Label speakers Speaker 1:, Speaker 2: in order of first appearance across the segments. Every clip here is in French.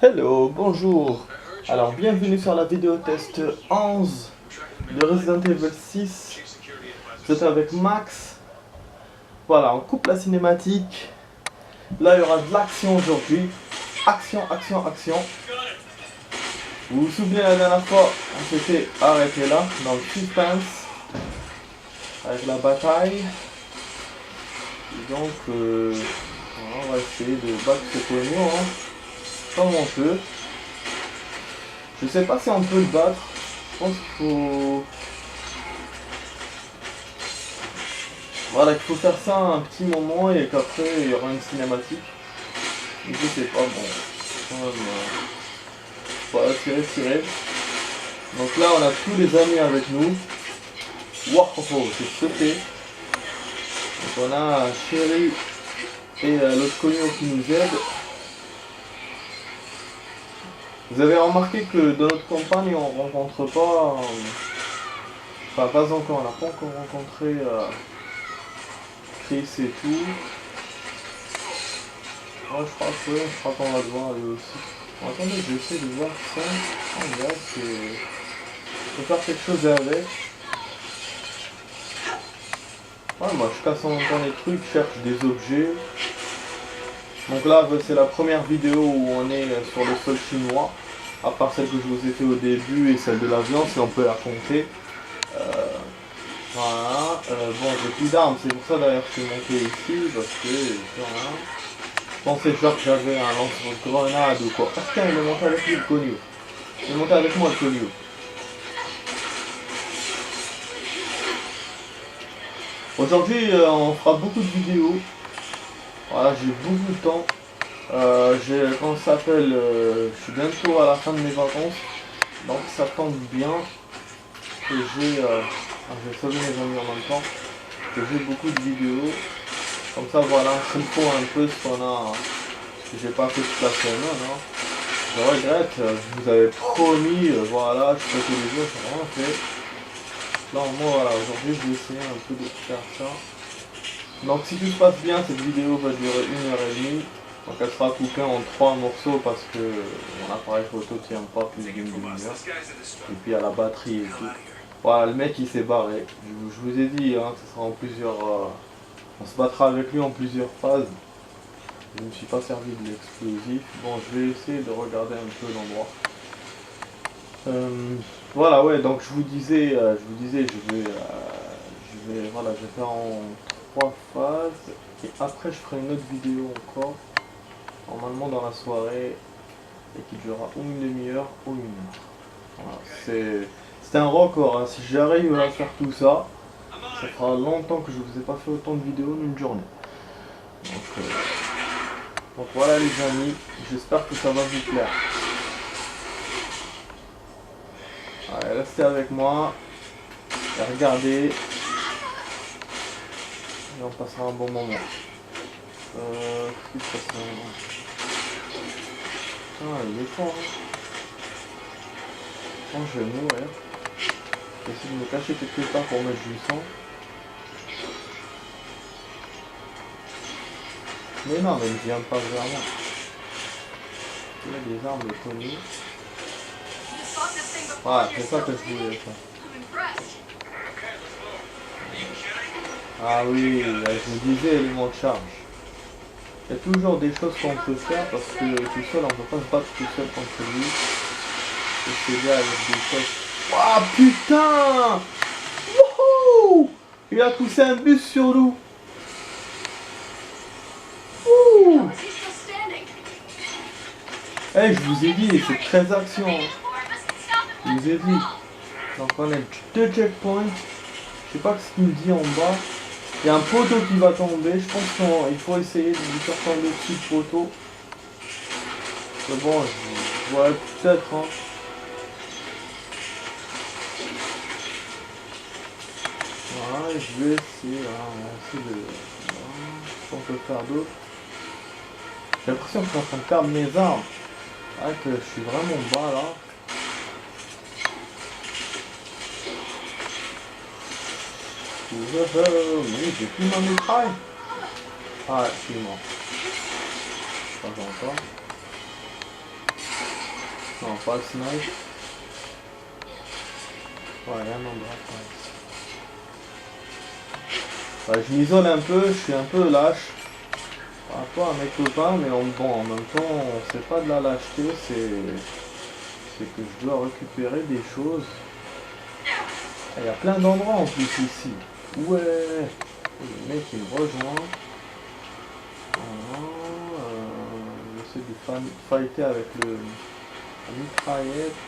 Speaker 1: Hello, bonjour. Alors, bienvenue sur la vidéo test 11 de Resident Evil 6. Vous êtes avec Max. Voilà, on coupe la cinématique. Là, il y aura de l'action aujourd'hui. Action, action, action. Vous vous souvenez la dernière fois, on s'était arrêté là, dans le suspense, avec la bataille. Et donc, voilà, on va essayer de battre ce pognon, hein, comme on peut. Je sais pas si on peut le battre. Je pense qu'il faut... Voilà, qu'il faut faire ça un petit moment et qu'après il y aura une cinématique. Mais je sais pas, bon. Voilà, tirer. Donc là, on a tous les amis avec nous. Waouh, c'est sauté. Donc on a Chéri et l'autre cognon qui nous aide. Vous avez remarqué que dans notre campagne, on rencontre pas... Enfin, pas encore, on n'a pas encore rencontré Chris et tout. Ouais, je crois qu'on va devoir aller aussi. Bon, attendez, je vais essayer de voir ça. Oh, là, c'est... Je peux faire quelque chose avec. Ouais, moi je casse en même temps les trucs, je cherche des objets. Donc là, c'est la première vidéo où on est sur le sol chinois. À part celle que je vous ai fait au début et celle de l'avion, si on peut la compter. Voilà. Bon, j'ai plus d'armes, c'est pour ça d'ailleurs que je suis monté ici, parce que voilà. Je pensais genre que j'avais un lance-grenade ou quoi. Ah tiens, il est monté avec lui le connu. Il est monté avec moi le connu. Aujourd'hui, on fera beaucoup de vidéos. Voilà, j'ai beaucoup de temps. Comment ça s'appelle, je suis bientôt à la fin de mes vacances. Donc ça tombe bien que j'ai... je vais sauver mes amis en même temps. Que j'ai beaucoup de vidéos. Comme ça, voilà, je me trouve un peu ce qu'on a... que j'ai pas fait toute la semaine. Hein. Je regrette, je vous avais promis, voilà, je fais tous les jours, j'ai rien fait. Là, au moins, voilà, aujourd'hui, je vais essayer un peu de faire ça. Donc, si tout se passe bien, cette vidéo va durer 1h30. Donc, elle sera coupée en 3 morceaux parce que mon appareil photo tient pas plus d'une demi-heure. Et puis, il y a la batterie et tout. Voilà, le mec, il s'est barré. Je vous ai dit, hein, ce sera en plusieurs... on se battra avec lui en plusieurs phases. Je ne me suis pas servi de l'explosif. Bon, je vais essayer de regarder un peu l'endroit. Voilà, ouais, donc je vous disais, voilà, je vais faire en 3 phases. Et après, je ferai une autre vidéo encore. Normalement dans la soirée. Et qui durera ou une demi-heure ou 1 heure. Voilà, c'est un record, hein. Si j'arrive à faire tout ça, ça fera longtemps que je vous ai pas fait autant de vidéos en une journée. Donc voilà les amis, j'espère que ça va vous plaire. Allez, restez avec moi, et regardez, et on passera un bon moment. Qu'est-ce qui se passe là? Ah, il est fort, hein. Je pense que je vais mourir. Je vais essayer de me cacher quelque part pour mettre du sang. Mais non, mais il ne vient pas vers moi. Il y a des armes connues. Ouais, c'est ça que je voulais faire. Ah oui, je vous disais, élément de charge. Il y a toujours des choses qu'on peut faire parce que tout seul, on ne peut pas se battre tout seul contre lui. Et c'est là avec des choses. Ah putain! Wouhou! Il a poussé un bus sur nous. Ouh! Eh, je vous ai dit, c'est très action. Je vous ai dit. Donc on a 2 checkpoints. Je sais pas ce qu'il me dit en bas. Il y a un poteau qui va tomber. Je pense qu'il faut essayer de lui faire tomber dessus le poteau. Mais bon, je vois peut-être. Hein. Voilà, je vais essayer. Hein, on va essayer de... Qu'est-ce qu'on peut faire d'autre? J'ai l'impression que je suis en train de perdre mes armes. Ah, que je suis vraiment bas là. Oui, j'ai plus ma mitraille. Ah, je suis mort. Pas encore. Non, pas le snipe. Ouais, il y a un endroit. Ouais, je m'isole un peu, je suis un peu lâche. Par rapport à mes copains, mais bon, en même temps, c'est pas de la lâcheté, c'est que je dois récupérer des choses. Il y a plein d'endroits en plus ici. Ouais. Le mec il me rejoint. J'essaie de fighter avec la mitraillette.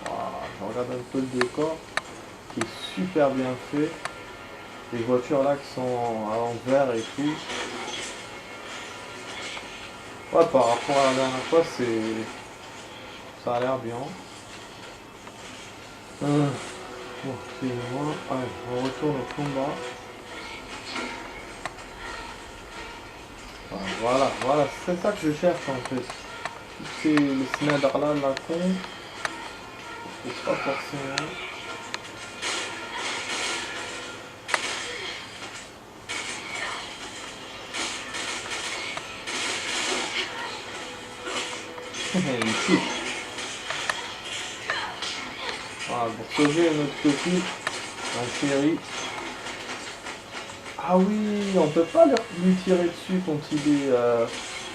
Speaker 1: Je regarde un peu le décor qui est super bien fait. Les voitures là qui sont à l'envers et tout. Ouais, par rapport à la dernière fois, ça a l'air bien. Bon, excusez-moi. Allez, on retourne au combat. Voilà, c'est ça que je cherche en fait. C'est le Snyder là, la con. C'est pas forcément. Ici. Voilà, pour sauver notre copine, un chéri. Ah oui, on peut pas lui tirer dessus quand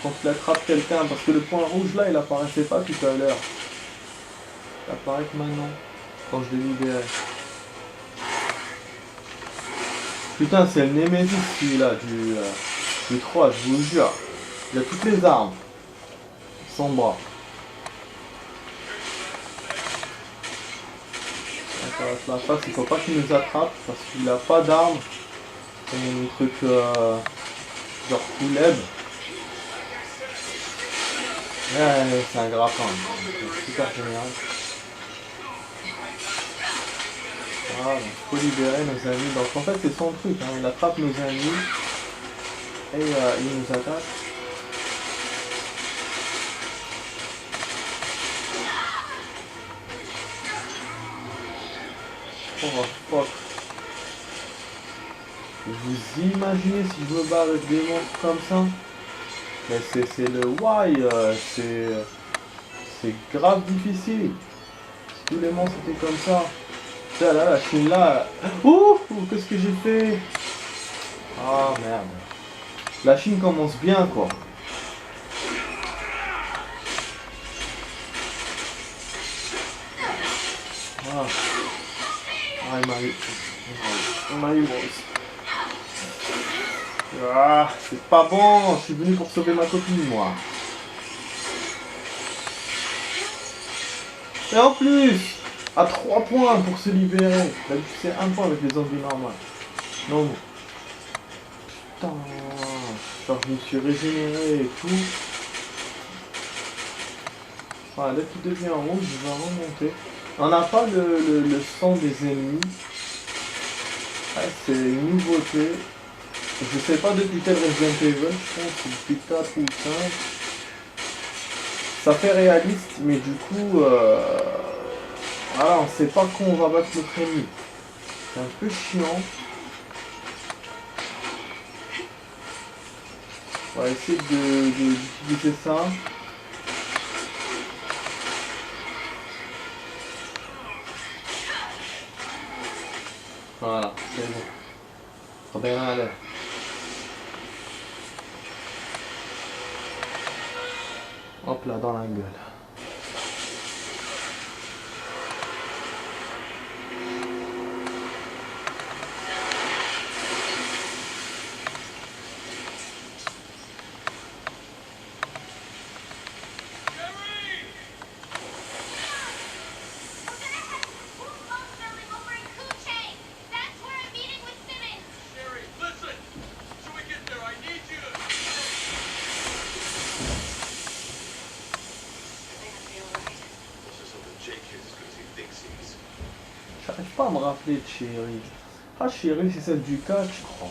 Speaker 1: quand il attrape quelqu'un, parce que le point rouge là, il apparaissait pas tout à l'heure. Il apparaît que maintenant, quand je l'ai libéré. Putain, c'est le Nemesis celui-là du 3, je vous le jure. Il a toutes les armes. Sans bras. La face, il faut pas qu'il nous attrape parce qu'il a pas d'armes. C'est un truc genre Kouleb. Ouais, c'est un grappin. C'est super génial. Voilà, il faut libérer nos amis. Donc en fait c'est son truc, hein. Il attrape nos amis et il nous attaque. Oh fuck. Vous imaginez si je me bats avec des monstres comme ça? Mais c'est le why, c'est grave difficile. Si tous les monstres étaient comme ça. Là, la Chine là. Ouh, qu'est-ce que j'ai fait? Ah merde. La Chine commence bien quoi. Ah, il m'a eu moi aussi. Ah, c'est pas bon, je suis venu pour sauver ma copine moi. Et en plus, à 3 points pour se libérer. D'habitude c'est 1 point avec les zombies normales. Non. Putain. Genre je me suis régénéré et tout. Voilà, dès qu'il devient rouge, je vais remonter. On n'a pas le sang des ennemis. Ouais, c'est une nouveauté. Je sais pas depuis quel Resident Evil, je pense que c'est depuis 4 ou 5. Ça fait réaliste, mais du coup, voilà, on sait pas quand on va battre notre ennemi. C'est un peu chiant. On va essayer d'utiliser ça. Voilà, c'est bon. Trop bien allé. Hop là, dans la gueule. J'arrive pas à me rappeler de Chérie. Ah, Chérie, c'est celle du 4, je crois.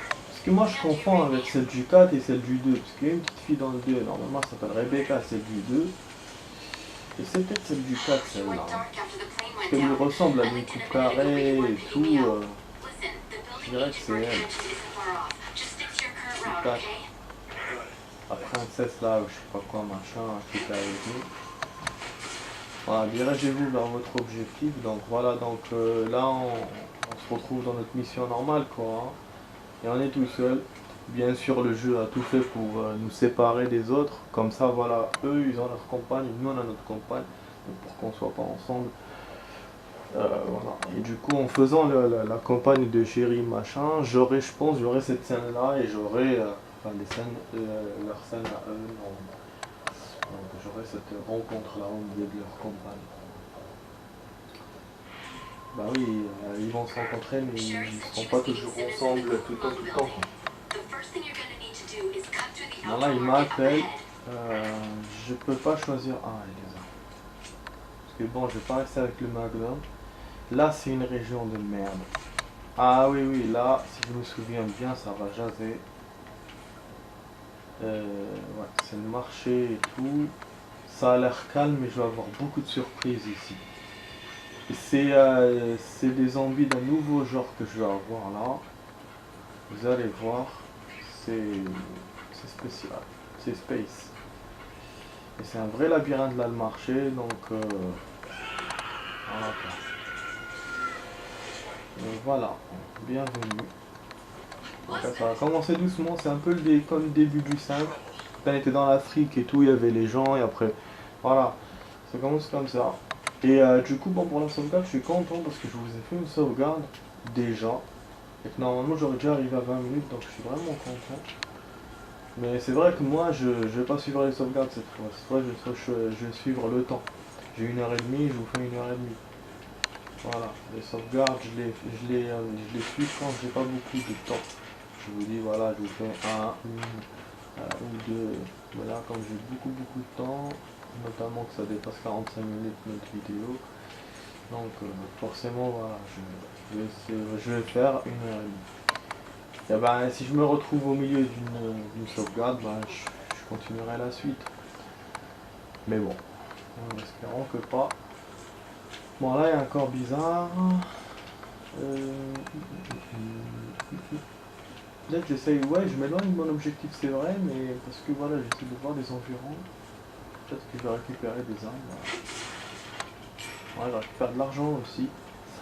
Speaker 1: Parce que moi, je confonds avec celle du 4 et celle du 2. Parce qu'il y a une petite fille dans le 2. Normalement, elle s'appelle Rebecca, celle du 2. Et c'est peut-être celle du 4, celle-là. Parce qu'elle lui ressemble à une coupe carrée et tout. Je dirais que c'est elle. Du 4. La princesse, là, je sais pas quoi, machin, qui est avec nous. Voilà, dirigez-vous vers votre objectif. Donc voilà, donc là on se retrouve dans notre mission normale quoi, hein. Et on est tout seul. Bien sûr le jeu a tout fait pour nous séparer des autres. Comme ça voilà, eux ils ont leur compagne, nous on a notre compagne. Donc, pour qu'on soit pas ensemble. Voilà. Et du coup en faisant la campagne de chéri machin, je pense j'aurai cette scène là et j'aurai enfin les scènes, leur scène à eux. Donc j'aurai cette rencontre là au milieu de leur campagne. Bah oui, ils vont se rencontrer, mais ils ne seront pas toujours ensemble tout le temps, tout le temps. Bon, là, il m'appelle. Je peux pas choisir. Ah, il est là. Parce que bon, je vais pas rester avec le Magnum. Là, c'est une région de merde. Ah oui, oui, là, si je me souviens bien, ça va jaser. Ouais, c'est le marché et tout. Ça a l'air calme, mais je vais avoir beaucoup de surprises ici. C'est des zombies d'un nouveau genre que je vais avoir là. Vous allez voir, c'est spécial, c'est space. Et c'est un vrai labyrinthe là le marché, donc voilà. Voilà, bienvenue. Donc, ça va commencer doucement, c'est un peu comme le début du 5. Quand on était dans l'Afrique et tout, il y avait les gens et après, voilà, ça commence comme ça. Et du coup, bon, pour la sauvegarde, je suis content parce que je vous ai fait une sauvegarde déjà. Et que normalement, j'aurais déjà arrivé à 20 minutes, donc je suis vraiment content. Mais c'est vrai que moi, je vais pas suivre les sauvegardes cette fois. Cette fois, je vais suivre le temps. J'ai 1 heure et demie, je vous fais 1 heure et demie. Voilà, les sauvegardes, je les suis quand j'ai pas beaucoup de temps. Je vous dis, voilà, je vous fais une ou deux. Voilà, quand j'ai beaucoup de temps, notamment que ça dépasse 45 minutes notre vidéo. Donc forcément, voilà, je vais faire 1 heure et demie. Et ben, si je me retrouve au milieu d'une sauvegarde, ben, je continuerai la suite. Mais bon, en espérant que pas. Bon, là, il y a un corps bizarre. Peut-être j'essaye, ouais, je m'éloigne de mon objectif, c'est vrai, mais parce que voilà, j'essaie de voir les environs. Peut-être que je vais récupérer des armes. Ouais, je récupère de l'argent aussi.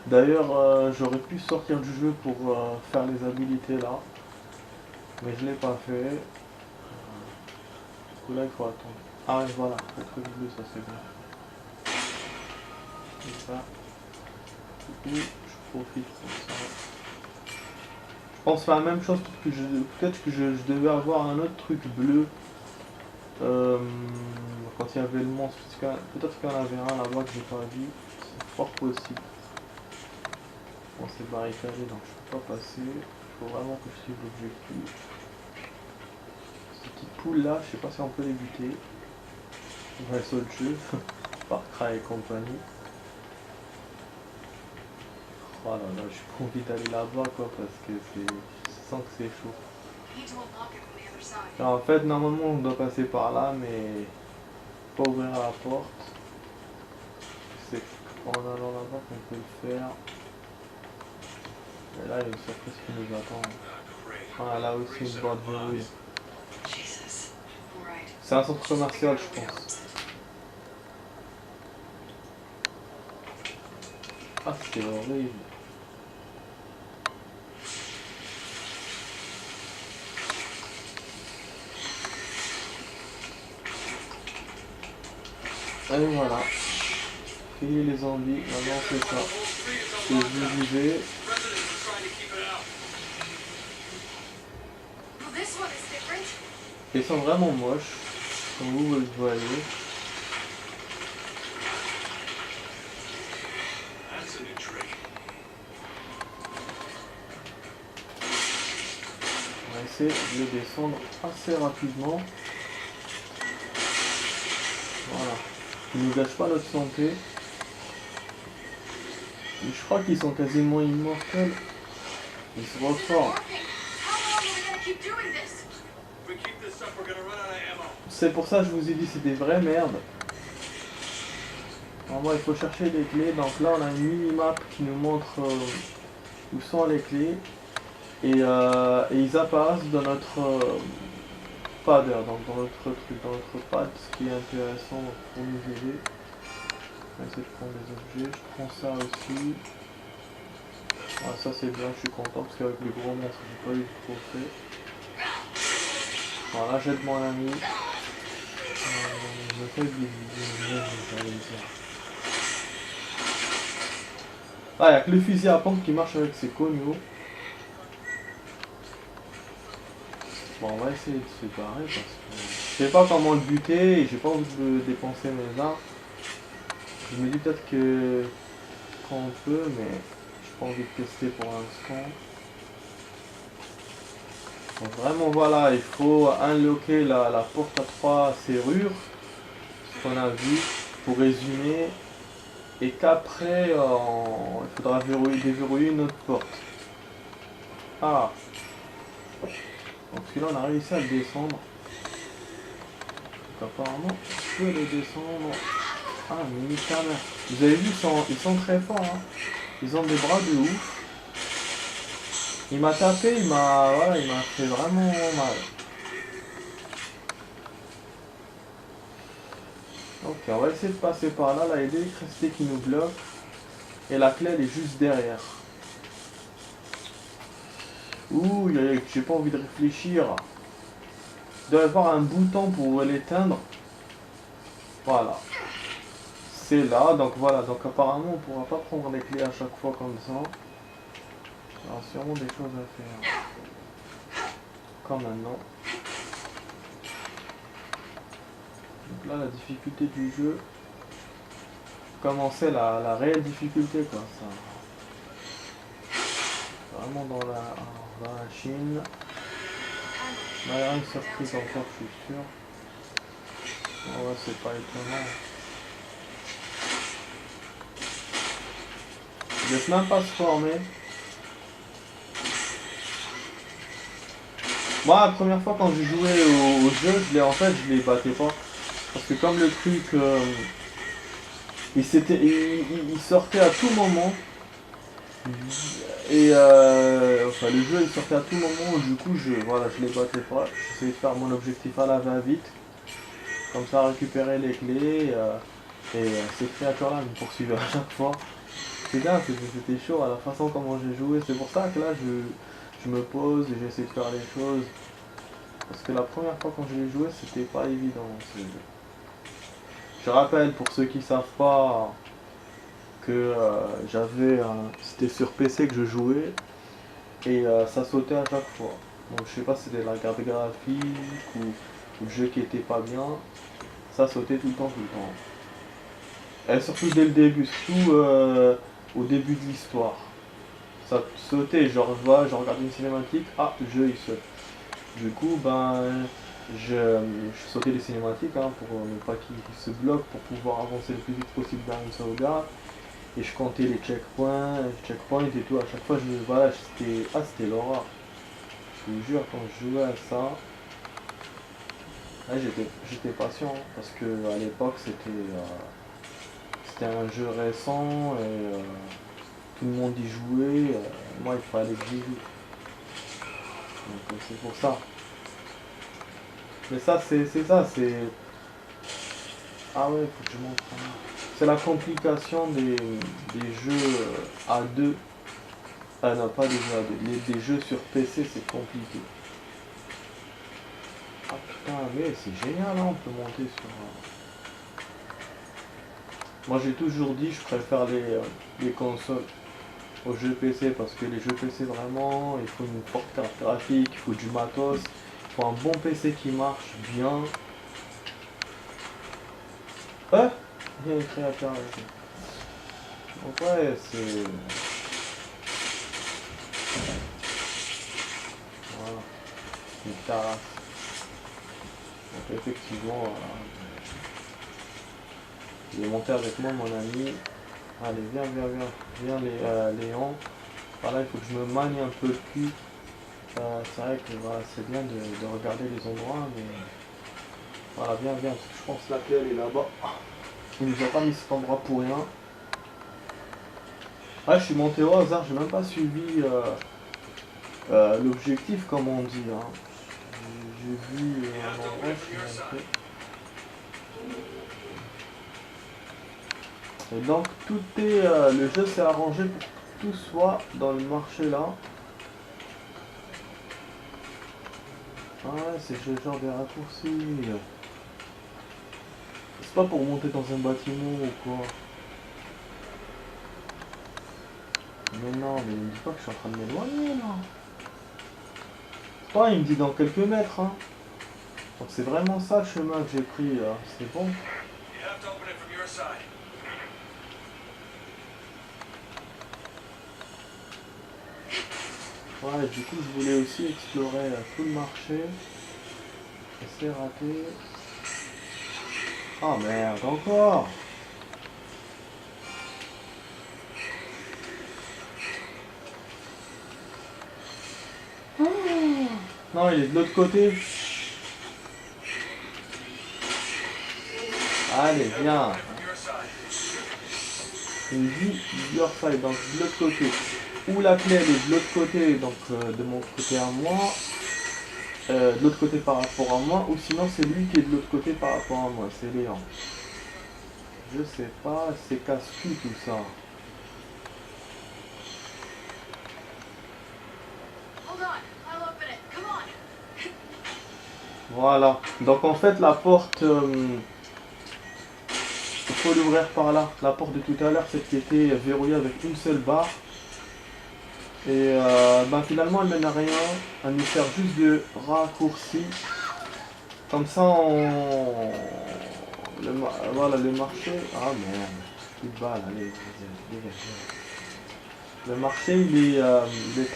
Speaker 1: D'ailleurs, j'aurais pu sortir du jeu pour faire les habilités là. Mais je l'ai pas fait. Du coup là, il faut attendre. Ah ouais, voilà, le truc bleu, ça c'est bien. Et ça. Du coup, je profite pour ça. Je pense faire la même chose, peut-être que je devais avoir un autre truc bleu. Quand il y avait le monstre, peut-être qu'il y en avait un là-bas que j'ai pas vu. C'est fort possible. Bon, c'est barricadé donc je peux pas passer. Il faut vraiment que je suive l'objectif. Ces petites poules là, je sais pas si on peut les buter. On va sur le jeu. Par Cry et compagnie. Oh là là, j'ai pas envie d'aller là-bas quoi parce que je sens que c'est chaud. Alors, en fait, normalement on doit passer par là, mais pas ouvrir la porte. C'est en allant là-bas qu'on peut le faire. Et là, il y a une surprise qui nous attend. Ah, là aussi une boîte verrouillée. C'est un centre commercial, je pense. Ah, c'est horrible. Et voilà. Fini les zombies, maintenant c'est ça. Que je vous disais. Ils sont vraiment moches, comme vous le voyez. On va essayer de les descendre assez rapidement. Voilà. Ils ne nous gâchent pas notre santé. Et je crois qu'ils sont quasiment immortels. Ils se reforment. C'est pour ça que je vous ai dit c'est des vraies merdes. Normalement il faut chercher les clés. Donc là on a une mini-map qui nous montre où sont les clés. Et ils apparaissent dans notre pad, donc dans notre truc, dans notre pad, ce qui est intéressant pour nous aider. On va essayer de prendre des objets. Je prends ça aussi. Ah, ça c'est bien, je suis content parce qu'avec les gros monstres, j'ai pas eu de trophée. Voilà, j'aide mon ami. Je fais des ah, il n'y a que le fusil à pompe qui marche avec ses cognos. Bon, on va essayer de se barrer parce que je sais pas comment le buter et j'ai pas envie de dépenser mes armes. Je me dis peut-être que quand on peut, mais j'ai pas envie de tester pour l'instant. Donc vraiment voilà, il faut unlocker la porte à 3 serrures, ce qu'on a vu, pour résumer, et qu'après il faudra déverrouiller une autre porte. Ah, donc celui-là on a réussi à le descendre. Donc apparemment je peux le descendre. Ah, mini camère. Vous avez vu, ils sont très forts, hein. Ils ont des bras de ouf. Il m'a tapé, il m'a fait vraiment mal. Ok, on va essayer de passer par là. Là, il y a l'électricité qui nous bloque. Et la clé, elle est juste derrière. Ouh, j'ai pas envie de réfléchir. Il doit y avoir un bouton pour l'éteindre. Voilà. C'est là, donc voilà. Donc apparemment, on pourra pas prendre les clés à chaque fois comme ça. Il y aura sûrement des choses à faire. Comme maintenant. Donc là, la difficulté du jeu. Commencer la réelle difficulté, quoi. Ça. Vraiment dans la Chine. Il y a une surprise encore, je suis sûr. Oh ouais, c'est pas étonnant. Il laisse même pas se former. Moi, la première fois quand j'ai joué au jeu, je les battais pas. Parce que comme le truc, il sortait à tout moment. Et enfin, le jeu il sortait à tout moment. Du coup, je les battais pas. J'essayais de faire mon objectif à la va-vite. Comme ça, récupérer les clés. Et ces créatures-là me poursuivaient à chaque fois. C'est bien, c'était chaud à la façon comment j'ai joué. C'est pour ça que là, je me pose et j'essaie de faire les choses. Parce que la première fois quand je l'ai joué, c'était pas évident. Je rappelle, pour ceux qui savent pas, que c'était sur PC que je jouais. Et ça sautait à chaque fois. Donc je sais pas si c'était la carte graphique ou le jeu qui était pas bien. Ça sautait tout le temps, tout le temps. Et surtout dès le début, surtout au début de l'histoire. Ça sautait, genre je regarde une cinématique, ah le jeu il saute. Du coup je sautais les cinématiques hein, pour ne pas qu'ils se bloquent, pour pouvoir avancer le plus vite possible dans une sauvegarde. Et je comptais les checkpoints et tout, à chaque fois c'était l'horreur. Je vous jure, quand je jouais à ça, là, j'étais patient, hein, parce que à l'époque c'était un jeu récent et tout le monde y jouait, moi il fallait que j'y joue. Donc c'est pour ça. Mais ça c'est. Ah ouais, faut que je montre. C'est la complication des jeux à deux. Ah non, pas des jeux à deux. Des jeux sur PC, c'est compliqué. Ah putain, mais c'est génial, hein, on peut monter sur. Moi j'ai toujours dit, je préfère les consoles aux jeux PC parce que les jeux PC vraiment, il faut une forte carte graphique, il faut du matos, il faut un bon PC qui marche bien. Ah, il y a une créature ici. Donc ouais, c'est. Voilà, une carafe. Donc effectivement, il est monté avec moi mon ami. Allez, viens Léon. Voilà, il faut que je me manie un peu le cul. C'est vrai que voilà, c'est bien de regarder les endroits, mais voilà, viens, parce que je pense que la clé elle est là-bas. Il nous a pas mis cet endroit pour rien. Ah, je suis monté au hasard, j'ai même pas suivi l'objectif comme on dit. Hein. J'ai vu un endroit, je suis monté. Et donc tout est, le jeu s'est arrangé pour que tout soit dans le marché là. Ah ouais, c'est ce genre de raccourcis. C'est pas pour monter dans un bâtiment ou quoi. Mais non, mais il me dit pas que je suis en train de m'éloigner là. Pas, il me dit dans quelques mètres. Hein. Donc c'est vraiment ça le chemin que j'ai pris là. C'est bon. Ouais, du coup je voulais aussi explorer tout le marché. Et c'est raté. Oh merde, encore. Non, il est de l'autre côté. Allez, viens. Il me dit your side, donc de l'autre côté. Ou la clé elle est de l'autre côté, donc de mon côté à moi. De l'autre côté par rapport à moi. Ou sinon c'est lui qui est de l'autre côté par rapport à moi. C'est Léon. Je sais pas, c'est casse-cul tout ça. Voilà. Donc en fait la porte... il faut l'ouvrir par là. La porte de tout à l'heure, celle qui était verrouillée avec une seule barre. Et ben finalement elle mène à rien. Elle nous sert juste de raccourci. Comme ça on... Voilà le marché. Ah merde. Petite balle, allez, dégagez. Le marché il est à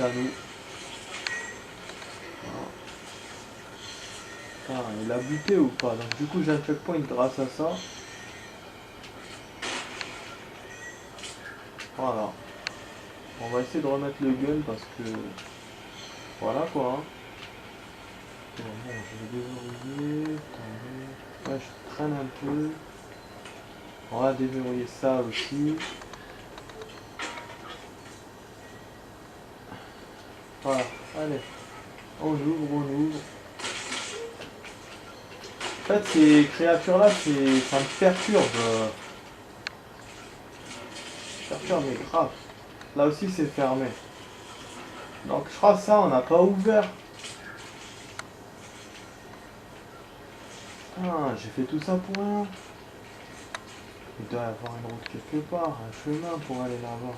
Speaker 1: nous. Ah, il a buté ou pas? Donc du coup j'ai un checkpoint grâce à ça. Voilà. On va essayer de remettre le gun parce que... Voilà quoi. Hein. Bon, je vais déverrouiller. Ouais, je traîne un peu. On va déverrouiller ça aussi. Voilà, allez. On ouvre, on ouvre. En fait, ces créatures-là, ça me perturbe. Perturbe, mais grave. Là aussi, c'est fermé. Donc, je crois que ça, on n'a pas ouvert. Ah, j'ai fait tout ça pour rien. Il doit y avoir une route quelque part, un chemin pour aller là-bas.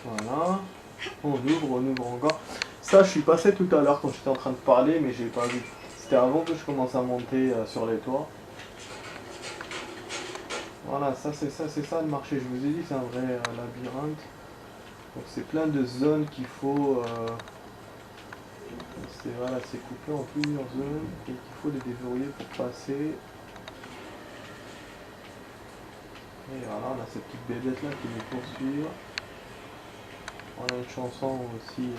Speaker 1: Voilà. On ouvre encore. Ça, je suis passé tout à l'heure quand j'étais en train de parler, mais j'ai pas vu. C'était avant que je commence à monter sur les toits. Voilà, ça c'est ça le marché. Je vous ai dit, c'est un vrai labyrinthe. Donc c'est plein de zones qu'il faut... voilà, c'est coupé en plusieurs zones et qu'il faut les déverrouiller pour passer. Et voilà, on a cette petite bébête là qui nous poursuit. On a une chanson aussi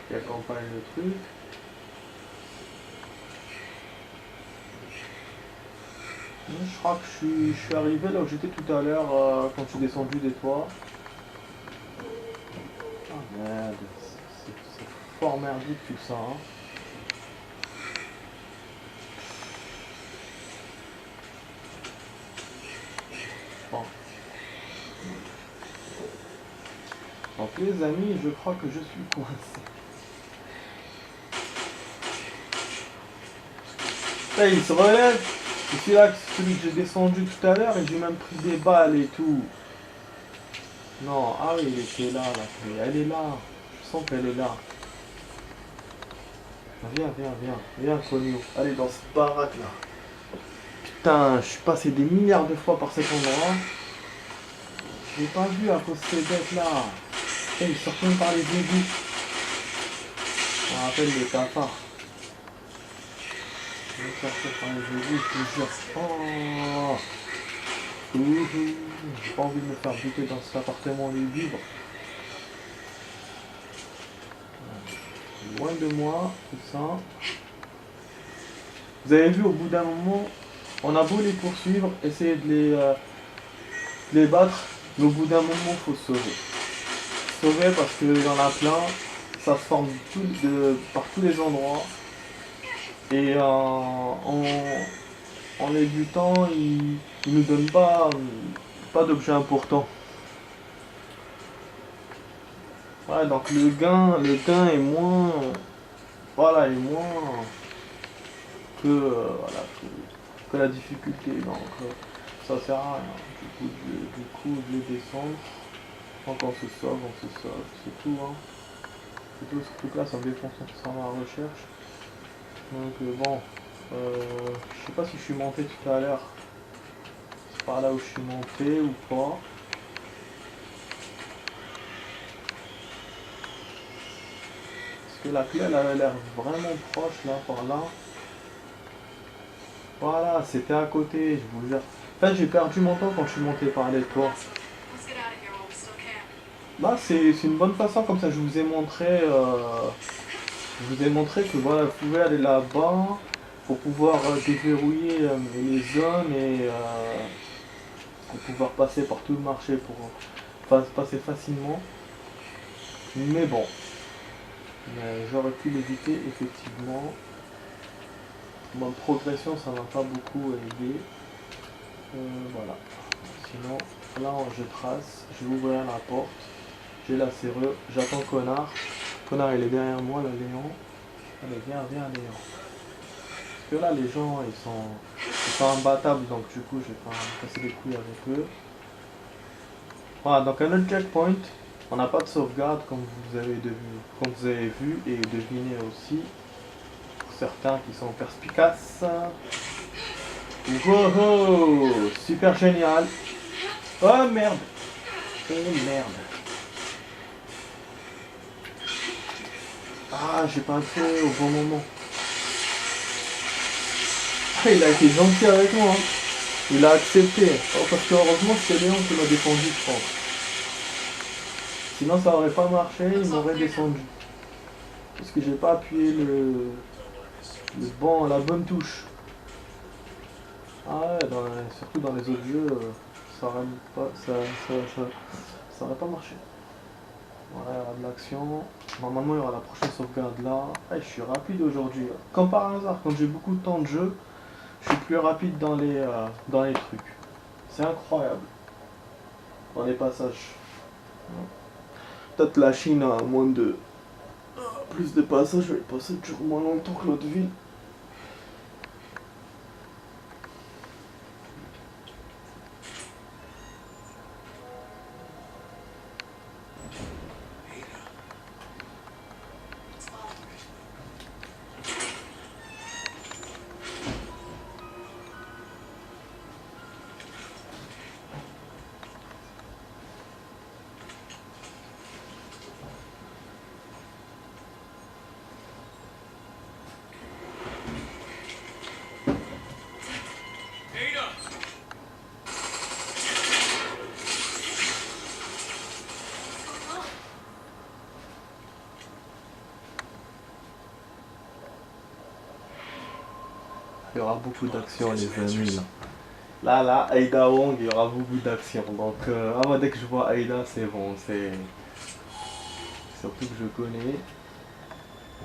Speaker 1: qui accompagne le truc. Je crois que je suis arrivé là où j'étais tout à l'heure quand je suis descendu des toits. Ah merde, c'est fort merdique tout ça. Hein. Bon. Donc les amis, je crois que je suis coincé. Là, il se relève. Et c'est là que celui que j'ai descendu tout à l'heure et j'ai même pris des balles et tout. Non, ah oui, il était là, la clé. Elle est là. Je sens qu'elle est là. Viens, Konyo. Allez, dans cette baraque là. Putain, je suis passé des milliards de fois par cet endroit. Je l'ai pas vu à cause de ces bêtes là. Et ils sortent même par les égouts. On rappelle le cafard. Je vais sortir par les égouts, je te jure. Oh. J'ai pas envie de me faire buter dans cet appartement lugubre. Loin de moi, tout ça. Vous avez vu, au bout d'un moment, on a beau les poursuivre, essayer de les battre, mais au bout d'un moment, faut se sauver. Sauver parce qu'il y en a plein, ça se forme par tous les endroits. Et en les butant, ils nous donnent pas d'objets importants. Ouais, donc le gain est moins, voilà, est moins voilà, que la difficulté. Donc ça sert à rien. Du coup, je vais descendre. Quand on se sauve, c'est tout. Hein. C'est tout ce truc là, ça me déconcentre sur ma recherche. Donc bon, je sais pas si je suis monté tout à l'heure. C'est par là où je suis monté ou pas. Parce que la clé elle avait l'air vraiment proche là, par là. Voilà, c'était à côté, je vous jure. En fait, j'ai perdu mon temps quand je suis monté par les toits. Là, c'est une bonne façon, comme ça, je vous ai montré que voilà, vous pouvez aller là-bas pour pouvoir déverrouiller les zones et pour pouvoir passer par tout le marché pour passer facilement. Mais bon, j'aurais pu l'éviter effectivement. Ma progression, ça m'a pas beaucoup aidé. Voilà. Sinon, là, je trace, je vais ouvrir la porte. J'ai la serrure, j'attends Connard. Connard, il est derrière moi, là, Léon. Allez, viens, Léon. Parce que là, les gens, ils sont imbattables, donc du coup, je vais pas me casser les couilles avec eux. Voilà, donc un autre checkpoint. On n'a pas de sauvegarde, comme vous avez vu et deviné aussi. Pour certains qui sont perspicaces. Wow, super génial. Oh merde. Oh merde. Ah, j'ai pas fait au bon moment. Ah, il a été gentil avec moi. Hein. Il a accepté. Oh, parce que heureusement c'est Léon qui m'a défendu, je pense. Sinon ça aurait pas marché, il m'aurait descendu. Parce que j'ai pas appuyé la bonne touche. Ah ouais, surtout dans les autres jeux, ça aurait pas marché. Voilà, il y aura de l'action. Normalement, il y aura la prochaine sauvegarde là. Ah, je suis rapide aujourd'hui. Comme par hasard, quand j'ai beaucoup de temps de jeu, je suis plus rapide dans les trucs. C'est incroyable. Dans les passages. Peut-être la Chine a plus de passages, je vais passer toujours moins longtemps que l'autre ville. Il y aura beaucoup d'action les amis là. Là, Aida Wong, il y aura beaucoup d'action. Donc dès que je vois Aida, c'est bon. C'est surtout que je connais.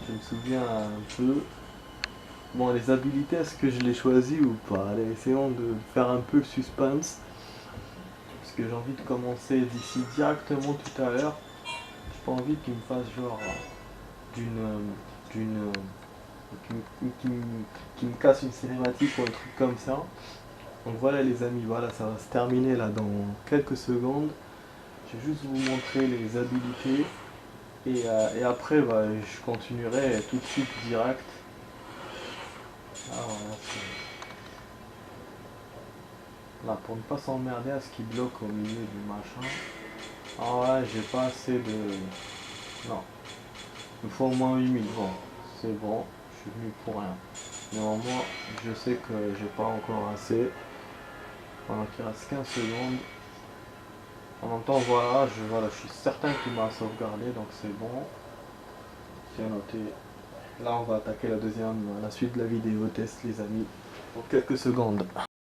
Speaker 1: Je me souviens un peu. Bon, les habilités, est-ce que je les choisis ou pas? Allez, essayons de faire un peu le suspense. Parce que j'ai envie de commencer d'ici directement tout à l'heure. J'ai pas envie qu'il me fasse genre d'une qui me casse une cinématique ou un truc comme ça. Donc voilà les amis, voilà, ça va se terminer là dans quelques secondes. Je vais juste vous montrer les habilités et après je continuerai tout de suite direct. Ah, voilà, là pour ne pas s'emmerder à ce qui bloque au milieu du machin. Ah ouais, j'ai pas assez de... Non. Il me faut au moins 8000. Bon, c'est bon, je suis venu pour rien. Néanmoins, je sais que j'ai pas encore assez. Pendant qu'il reste 15 secondes. En même temps, je suis certain qu'il m'a sauvegardé, donc c'est bon. C'est noté. Là, on va attaquer la suite de la vidéo test, les amis, pour quelques secondes.